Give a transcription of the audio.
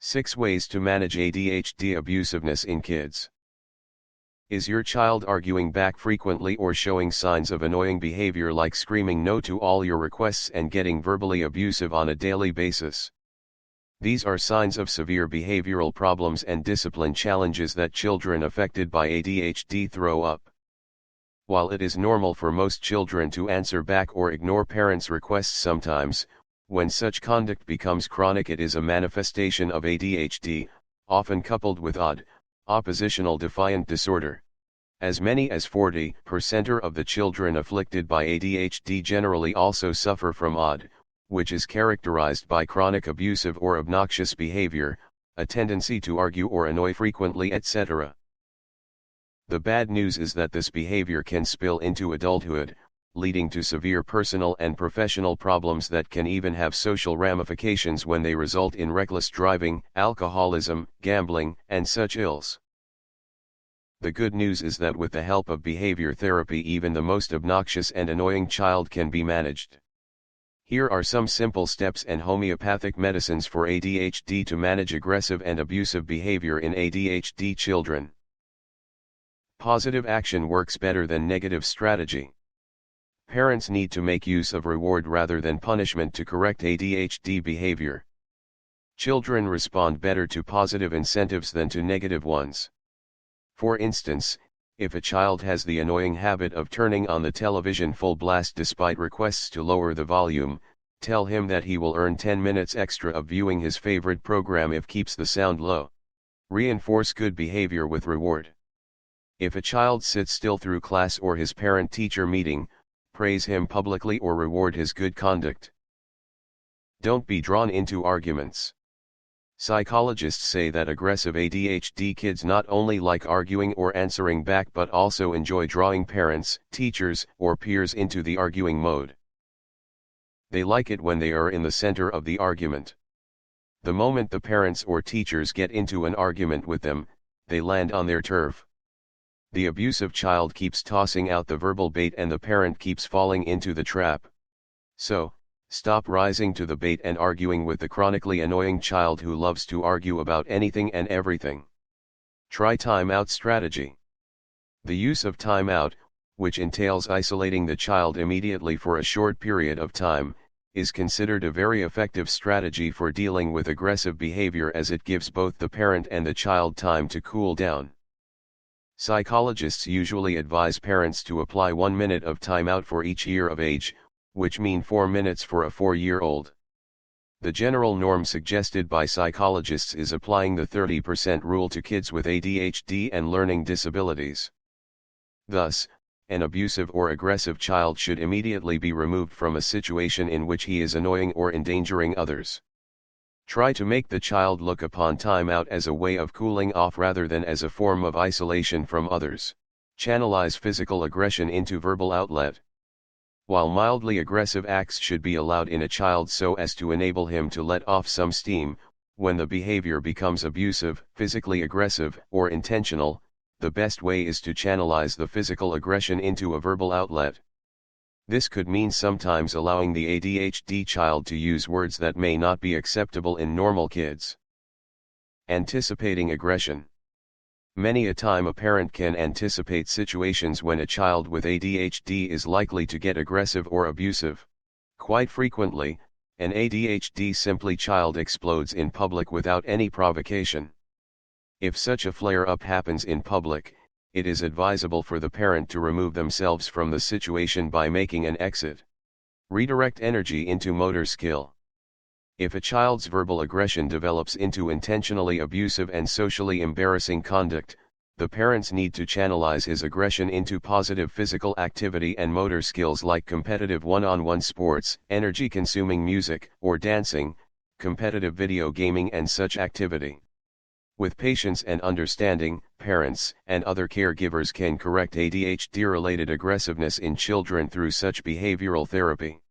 6 Ways to manage ADHD abusiveness in kids. Is your child arguing back frequently or showing signs of annoying behavior like screaming no to all your requests and getting verbally abusive on a daily basis? These are signs of severe behavioral problems and discipline challenges that children affected by ADHD throw up. While it is normal for most children to answer back or ignore parents' requests sometimes, when such conduct becomes chronic, it is a manifestation of ADHD, often coupled with oppositional defiant disorder. As many as 40% of the children afflicted by ADHD generally also suffer from which is characterized by chronic abusive or obnoxious behavior, a tendency to argue or annoy frequently, etc. The bad news is that this behavior can spill into adulthood, leading to severe personal and professional problems that can even have social ramifications when they result in reckless driving, alcoholism, gambling, and such ills. The good news is that with the help of behavior therapy, even the most obnoxious and annoying child can be managed. Here are some simple steps and homeopathic medicines for ADHD to manage aggressive and abusive behavior in ADHD children. Positive action works better than negative strategy. Parents need to make use of reward rather than punishment to correct ADHD behavior. Children respond better to positive incentives than to negative ones. For instance, if a child has the annoying habit of turning on the television full blast despite requests to lower the volume, tell him that he will earn 10 minutes extra of viewing his favorite program if keeps the sound low. Reinforce good behavior with reward. If a child sits still through class or his parent-teacher meeting, praise him publicly or reward his good conduct. Don't be drawn into arguments. Psychologists say that aggressive ADHD kids not only like arguing or answering back but also enjoy drawing parents, teachers, or peers into the arguing mode. They like it when they are in the center of the argument. The moment the parents or teachers get into an argument with them, they land on their turf. The abusive child keeps tossing out the verbal bait and the parent keeps falling into the trap. So, stop rising to the bait and arguing with the chronically annoying child who loves to argue about anything and everything. Try timeout strategy. The use of timeout, which entails isolating the child immediately for a short period of time, is considered a very effective strategy for dealing with aggressive behavior as it gives both the parent and the child time to cool down. Psychologists usually advise parents to apply 1 minute of timeout for each year of age, which mean 4 minutes for a 4-year-old. The general norm suggested by psychologists is applying the 30% rule to kids with ADHD and learning disabilities. Thus, an abusive or aggressive child should immediately be removed from a situation in which he is annoying or endangering others. Try to make the child look upon timeout as a way of cooling off rather than as a form of isolation from others. Channelize physical aggression into verbal outlet. While mildly aggressive acts should be allowed in a child so as to enable him to let off some steam, when the behavior becomes abusive, physically aggressive, or intentional, the best way is to channelize the physical aggression into a verbal outlet. This could mean sometimes allowing the ADHD child to use words that may not be acceptable in normal kids. Anticipating aggression. Many a time a parent can anticipate situations when a child with ADHD is likely to get aggressive or abusive. Quite frequently, an ADHD simply child explodes in public without any provocation. If such a flare-up happens in public, it is advisable for the parent to remove themselves from the situation by making an exit. Redirect energy into motor skill. If a child's verbal aggression develops into intentionally abusive and socially embarrassing conduct, the parents need to channelize his aggression into positive physical activity and motor skills like competitive one-on-one sports, energy-consuming music, or dancing, competitive video gaming and such activity. With patience and understanding, parents and other caregivers can correct ADHD-related aggressiveness in children through such behavioral therapy.